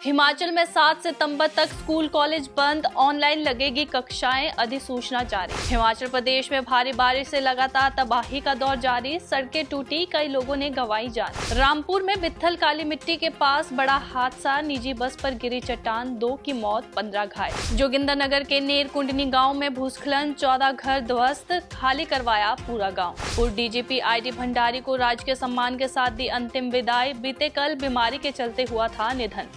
हिमाचल में 7 सितंबर तक school college बंद, ऑनलाइन लगेगी कक्षाएं, अधिसूचना जारी। हिमाचल प्रदेश में भारी बारिश से लगातार तबाही का दौर जारी, सड़कें टूटी, कई लोगों ने गंवाई जान। रामपुर में बित्थल काली मिट्टी के पास बड़ा हादसा, निजी बस पर गिरी चट्टान, 2 की मौत, 15 घायल। जोगिंद्रनगर के नेरकुंडनी गाँव में भूस्खलन, 14 घर ध्वस्त, खाली करवाया पूरा गाँव। पूर्व डीजीपी ID भंडारी को राजकीय सम्मान के साथ दी अंतिम विदाई, बीते कल बीमारी के चलते हुआ था निधन।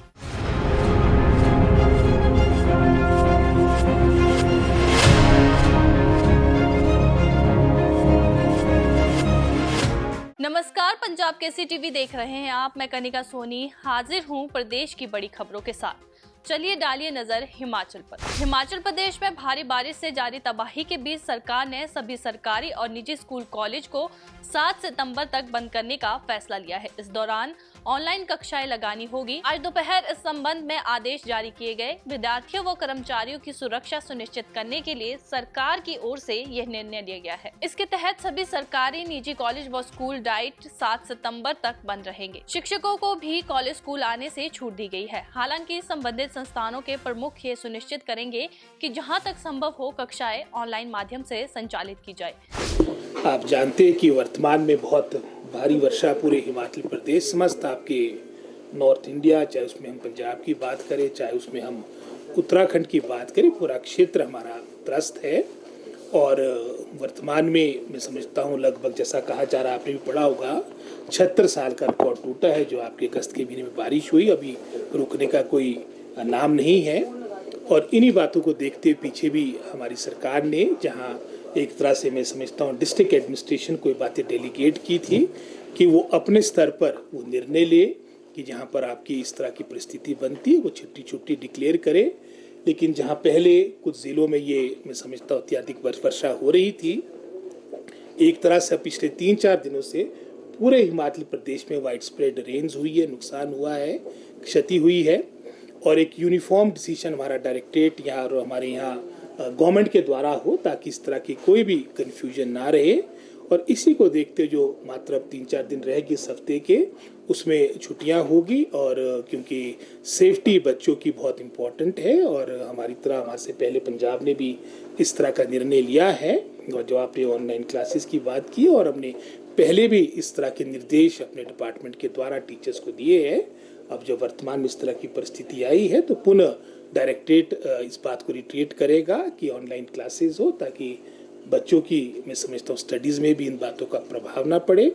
नमस्कार, पंजाब केसरी टीवी देख रहे हैं आप। मैं कनिका सोनी हाजिर हूं प्रदेश की बड़ी खबरों के साथ। चलिए डालिए नजर हिमाचल पर। हिमाचल प्रदेश में भारी बारिश से जारी तबाही के बीच सरकार ने सभी सरकारी और निजी स्कूल कॉलेज को 7 सितंबर तक बंद करने का फैसला लिया है। इस दौरान ऑनलाइन कक्षाएं लगानी होगी। आज दोपहर इस संबंध में आदेश जारी किए गए। विद्यार्थियों व कर्मचारियों की सुरक्षा सुनिश्चित करने के लिए सरकार की ओर से यह निर्णय लिया गया है। इसके तहत सभी सरकारी, निजी कॉलेज व स्कूल डाइट 7 सितंबर तक बंद रहेंगे। शिक्षकों को भी कॉलेज स्कूल आने से छूट दी गई है। हालांकि संबंधित संस्थानों के प्रमुख ये सुनिश्चित करेंगे कि जहां तक संभव हो कक्षाएं ऑनलाइन माध्यम से संचालित की जाए। आप जानते हैं कि वर्तमान में बहुत भारी वर्षा पूरे हिमाचल प्रदेश समस्त आपके नॉर्थ इंडिया, चाहे उसमें हम पंजाब की बात करें, चाहे उसमें हम उत्तराखंड की बात करें, पूरा क्षेत्र हमारा त्रस्त है। और वर्तमान में मैं समझता हूँ लगभग जैसा कहा जा रहा, आपने भी पढ़ा होगा, 76 साल का रिकॉर्ड टूटा है जो आपके अगस्त के महीने में बारिश हुई। अभी रुकने का कोई नाम नहीं है। और इन्हीं बातों को देखते पीछे भी हमारी सरकार ने, जहाँ एक तरह से मैं समझता हूँ डिस्ट्रिक्ट एडमिनिस्ट्रेशन को बातें डेलीगेट की थी कि वो अपने स्तर पर वो निर्णय ले कि जहाँ पर आपकी इस तरह की परिस्थिति बनती है वो छुट्टी डिक्लेयर करे। लेकिन जहाँ पहले कुछ ज़िलों में ये मैं समझता हूँ अत्यधिक वर्षा हो रही थी, एक तरह से पिछले 3-4 दिनों से पूरे हिमाचल प्रदेश में वाइड स्प्रेड रेंज हुई है, नुकसान हुआ है, क्षति हुई है। और एक यूनिफॉर्म डिसीजन हमारा डायरेक्टरेट यहाँ और हमारे यहाँ गवर्नमेंट के द्वारा हो ताकि इस तरह की कोई भी कन्फ्यूजन ना रहे। और इसी को देखते जो मात्र अब 3-4 दिन रहेगी इस हफ्ते के, उसमें छुट्टियां होगी। और क्योंकि सेफ्टी बच्चों की बहुत इम्पोर्टेंट है और हमारी तरह हमारे से पहले पंजाब ने भी इस तरह का निर्णय लिया है। और जो आपने ऑनलाइन क्लासेस की बात की, और हमने पहले भी इस तरह के निर्देश अपने डिपार्टमेंट के द्वारा टीचर्स को दिए हैं। अब जब वर्तमान में इस तरह की परिस्थिति आई है तो पुनः डायरेक्टरेट इस बात को रिट्रीट करेगा कि ऑनलाइन क्लासेस हो ताकि बच्चों की मैं समझता हूँ स्टडीज़ में भी इन बातों का प्रभाव ना पड़े।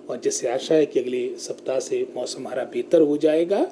और जैसे आशा है कि अगले सप्ताह से मौसम हमारा बेहतर हो जाएगा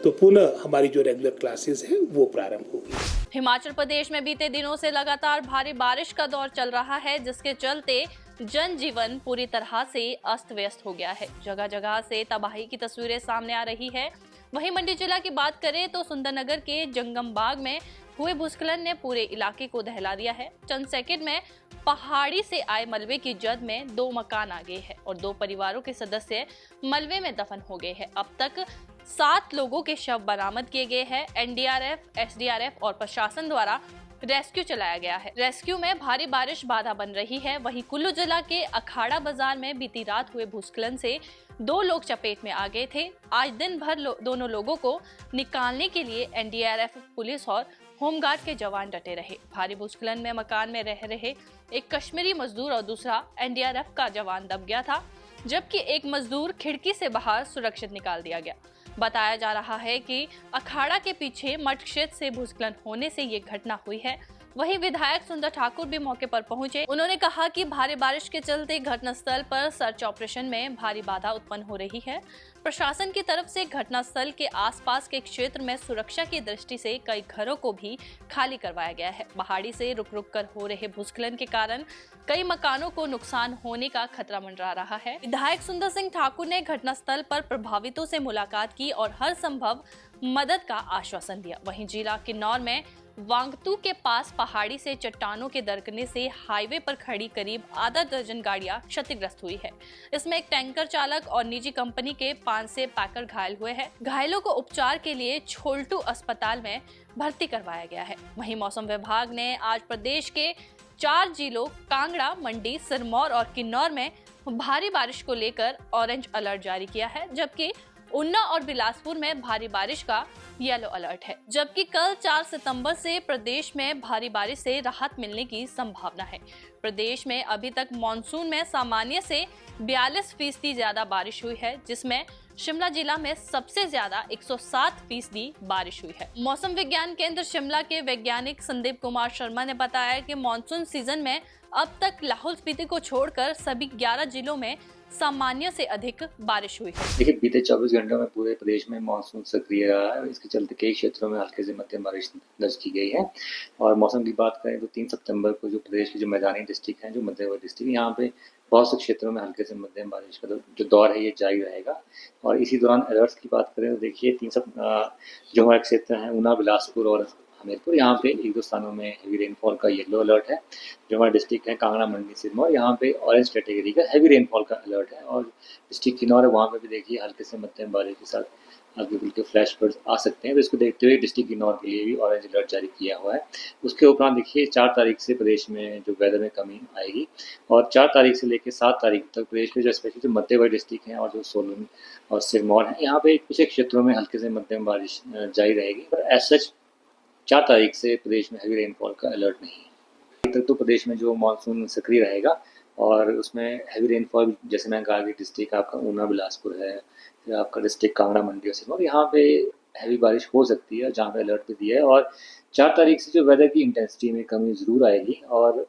तो पुनः हमारी जो रेगुलर क्लासेस है वो प्रारंभ होगी। हिमाचल प्रदेश में बीते दिनों से लगातार भारी बारिश का दौर चल रहा है, जिसके चलते जनजीवन पूरी तरह से अस्त व्यस्त हो गया है। जगह जगह से तबाही की तस्वीरें सामने आ रही है। वहीं मंडी जिला की बात करें तो सुंदरनगर के जंगम बाग में हुए भूस्खलन ने पूरे इलाके को दहला दिया है। चंद सेकंड में पहाड़ी से आए मलबे की जद में 2 मकान आ गए हैं और 2 परिवारों के सदस्य मलबे में दफन हो गए हैं। अब तक 7 लोगों के शव बरामद किए गए हैं। NDRF, SDRF और प्रशासन द्वारा रेस्क्यू चलाया गया है। रेस्क्यू में भारी बारिश बाधा बन रही है। वहीं कुल्लू जिला के अखाड़ा बाजार में बीती रात हुए भूस्खलन से 2 लोग चपेट में आ गए थे। आज दिन भर दोनों लोगों को निकालने के लिए NDRF, पुलिस और होमगार्ड के जवान डटे रहे। भारी भूस्खलन में मकान में रह रहे एक कश्मीरी मजदूर और दूसरा NDRF का जवान दब गया था, जबकि एक मजदूर खिड़की से बाहर सुरक्षित निकाल दिया गया। बताया जा रहा है कि अखाड़ा के पीछे मठ क्षेत्र से भूस्खलन होने से ये घटना हुई है। वहीं विधायक सुंदर ठाकुर भी मौके पर पहुंचे। उन्होंने कहा कि भारी बारिश के चलते घटनास्थल पर सर्च ऑपरेशन में भारी बाधा उत्पन्न हो रही है। प्रशासन की तरफ से घटनास्थल के आसपास के क्षेत्र में सुरक्षा की दृष्टि से कई घरों को भी खाली करवाया गया है। पहाड़ी से रुक रुक कर हो रहे भूस्खलन के कारण कई मकानों को नुकसान होने का खतरा मंडरा रहा है। विधायक सुंदर सिंह ठाकुर ने घटनास्थल पर प्रभावितों से मुलाकात की और हर संभव मदद का आश्वासन दिया। वहीं जिला किन्नौर में वांगतू के पास पहाड़ी से चट्टानों के दरकने से हाईवे पर खड़ी करीब आधा दर्जन गाड़ियां क्षतिग्रस्त हुई है। इसमें एक टैंकर चालक और निजी कंपनी के 5 से पैकर घायल हुए हैं। घायलों को उपचार के लिए छोल्टू अस्पताल में भर्ती करवाया गया है। वहीं मौसम विभाग ने आज प्रदेश के 4 जिलों कांगड़ा, मंडी, सिरमौर और किन्नौर में भारी बारिश को लेकर ऑरेंज अलर्ट जारी किया है, जबकि ऊना और बिलासपुर में भारी बारिश का येलो अलर्ट है, जबकि कल 4 सितंबर से प्रदेश में भारी बारिश से राहत मिलने की संभावना है। प्रदेश में अभी तक मॉनसून में सामान्य से 42% ज्यादा बारिश हुई है, जिसमें शिमला जिला में सबसे ज्यादा 107% बारिश हुई है। मौसम विज्ञान केंद्र शिमला के वैज्ञानिक संदीप कुमार शर्मा ने बताया कि मॉनसून सीजन में अब तक लाहौल स्पीति को छोड़कर सभी 11 जिलों में सामान्य से अधिक बारिश हुई है। देखिए, बीते 24 घंटों में पूरे प्रदेश में मानसून सक्रिय रहा है। इसके चलते कई क्षेत्रों में हल्के से मध्यम बारिश दर्ज की गई है। और मौसम की बात करें तो 3 सितंबर को जो प्रदेश के जो मैदानी डिस्ट्रिक्ट हैं, जो मध्यवर्ती डिस्ट्रिक्ट, यहाँ पे बहुत से क्षेत्रों में हल्के से मध्यम बारिश का जो दौर है ये जारी रहेगा। और इसी दौरान अलर्ट्स की बात करें तो देखिए जो हमारे क्षेत्र हैं ऊना, बिलासपुर और हमीरपुर, यहाँ पे 1-2 स्थानों में हेवी रेनफॉल का येलो अलर्ट है। जो हमारे डिस्ट्रिक्ट है कांगड़ा, मंडी, सिरमौर, यहाँ पे ऑरेंज कैटेगरी का हेवी रेनफॉल का अलर्ट है। और डिस्ट्रिक्ट किन्नौर है, वहाँ पे भी देखिए हल्के से मध्यम बारिश के साथ हल्के फुल्के फ्लैश फ्लड्स आ सकते हैं। तो इसको देखते हुए डिस्ट्रिक्ट किन्नौर के लिए भी ऑरेंज अलर्ट जारी किया हुआ है। उसके उपरांत देखिए 4 तारीख से प्रदेश में जो वेदर में कमी आएगी और 4 तारीख से लेकर 7 तारीख तक प्रदेश में जो स्पेशली जो मध्यवर्ती डिस्ट्रिक्ट हैं और जो सोलन और सिरमौर है, यहाँ पे कुछ एक क्षेत्रों में हल्के से मध्यम बारिश जारी रहेगी। पर एज सच 4 तारीख से प्रदेश में हेवी रेनफॉल का अलर्ट नहीं है। तक तो प्रदेश में जो मानसून सक्रिय रहेगा और उसमें हेवी रेनफॉल, जैसे मैंने कहा कि डिस्ट्रिक्ट आपका ऊना, बिलासपुर है, फिर आपका डिस्ट्रिक्ट कांगड़ा, मंडी और सिरमौर, यहाँ पे हैवी बारिश हो सकती है जहाँ पे अलर्ट भी दिया है। और 4 तारीख से जो वेदर की इंटेंसिटी में कमी ज़रूर आएगी। और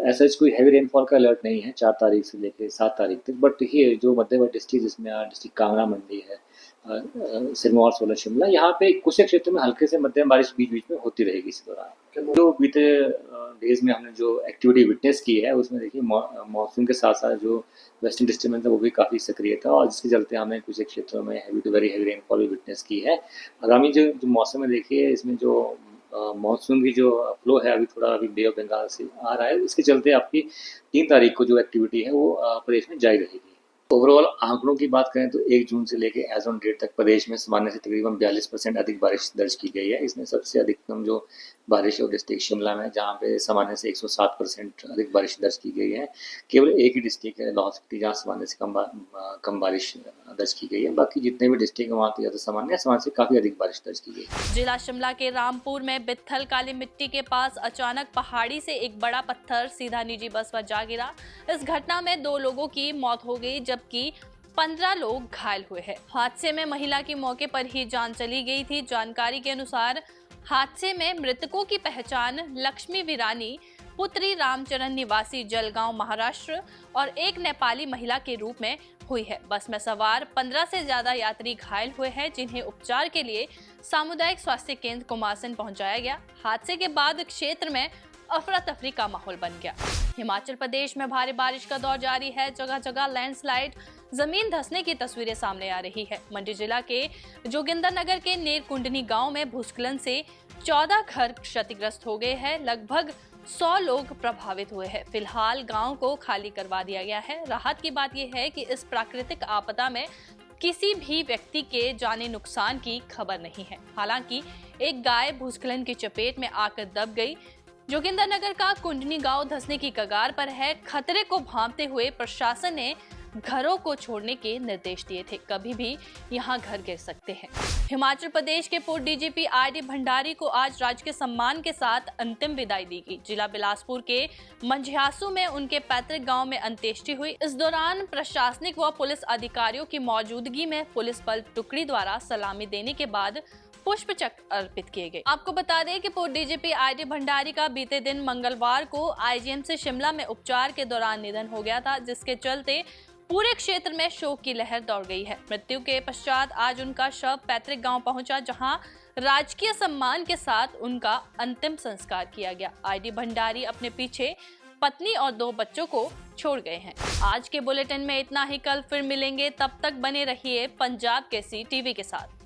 ऐसा कोई हैवी रेनफॉल का अलर्ट नहीं है 4 तारीख से लेकर 7 तारीख तक। बट देखिए जो मध्यवर्ती डिस्ट्रिक्ट जिसमें डिस्ट्रिक्ट कांगड़ा, मंडी है, सिरमौर, सोलन, शिमला, यहाँ पे कुछ एक क्षेत्र में हल्के से मध्यम बारिश बीच बीच में होती रहेगी इस दौरान। जो बीते डेज में हमने जो एक्टिविटी विटनेस की है उसमें देखिए मॉनसून के साथ साथ जो वेस्टर्न डिस्टर्बेंस है वो भी काफ़ी सक्रिय था और जिसके चलते हमने कुछ एक क्षेत्रों में heavy to very heavy rainfall भी विटनेस की है। आगामी जो मौसम है देखिए इसमें जो मॉनसून की जो फ्लो है अभी बे ऑफ बंगाल से आ रहा है, इसके चलते आपकी 3 तारीख को जो एक्टिविटी है वो प्रदेश में जारी रहेगी। ओवरऑल आंकड़ों की बात करें तो 1 जून से लेकर एज ऑन डेट तक प्रदेश में सामान्य से तकरीबन 42% अधिक बारिश दर्ज की गई है। इसमें सबसे अधिकतम जो बारिश है वो डिस्ट्रिक्ट शिमला में, जहाँ पे सामान्य से 107% अधिक बारिश दर्ज की गई है। केवल एक ही डिस्ट्रिक्ट है लाहौल स्पीति जहाँ सामान्य से कम बारिश दर्ज की गई है। बाकी जितने भी डिस्ट्रिक्ट है वहाँ तो ज़्यादा सामान्य से काफ़ी अधिक बारिश दर्ज की गई है। जिला शिमला के रामपुर में बित्थल काली मिट्टी के पास अचानक पहाड़ी से एक बड़ा पत्थर सीधा निजी बस पर जा गिरा। इस घटना में 2 लोगों की मौत हो गई जबकि 15 लोग घायल हुए हैं। हादसे में महिला की मौके पर ही जान चली गई थी। जानकारी के अनुसार हादसे में मृतकों की पहचान लक्ष्मी वीरानी पुत्री रामचरण निवासी जलगांव महाराष्ट्र और एक नेपाली महिला के रूप में हुई है। बस में सवार 15 से ज्यादा यात्री घायल हुए हैं जिन्हें उपचार के लिए सामुदायिक स्वास्थ्य केंद्र कुमारसैन पहुंचाया गया। हादसे के बाद क्षेत्र में अफरा तफरी का माहौल बन गया। हिमाचल प्रदेश में भारी बारिश का दौर जारी है। जगह जगह लैंडस्लाइड, जमीन धंसने की तस्वीरें सामने आ रही है। मंडी जिला के जोगिंदरनगर के नेरकुंडनी गांव में भूस्खलन से 14 घर क्षतिग्रस्त हो गए हैं। लगभग 100 लोग प्रभावित हुए हैं। फिलहाल गांव को खाली करवा दिया गया है। राहत की बात यह है कि इस प्राकृतिक आपदा में किसी भी व्यक्ति के जानी नुकसान की खबर नहीं है। हालांकि एक गाय भूस्खलन की चपेट में आकर दब गई। जोगिंदरनगर का कुंडनी गांव धंसने की कगार पर है। खतरे को भांपते हुए प्रशासन ने घरों को छोड़ने के निर्देश दिए थे। कभी भी यहां घर गिर सकते हैं। हिमाचल प्रदेश के पूर्व डीजीपी आरडी भंडारी को आज राजकीय सम्मान के साथ अंतिम विदाई दी गई। जिला बिलासपुर के मंझियासू में उनके पैतृक गांव में अंत्येष्टि हुई। इस दौरान प्रशासनिक व पुलिस अधिकारियों की मौजूदगी में पुलिस बल टुकड़ी द्वारा सलामी देने के बाद पुष्प चक्र अर्पित किए गए। आपको बता दें कि पूर्व डीजीपी आरडी भंडारी का बीते दिन मंगलवार को आईजीएमसी शिमला में उपचार के दौरान निधन हो गया था, जिसके चलते पूरे क्षेत्र में शोक की लहर दौड़ गई है। मृत्यु के पश्चात आज उनका शव पैतृक गांव पहुंचा, जहां राजकीय सम्मान के साथ उनका अंतिम संस्कार किया गया। आरडी भंडारी अपने पीछे पत्नी और 2 बच्चों को छोड़ गए हैं। आज के बुलेटिन में इतना ही। कल फिर मिलेंगे, तब तक बने रहिए पंजाब केसरी टीवी के साथ।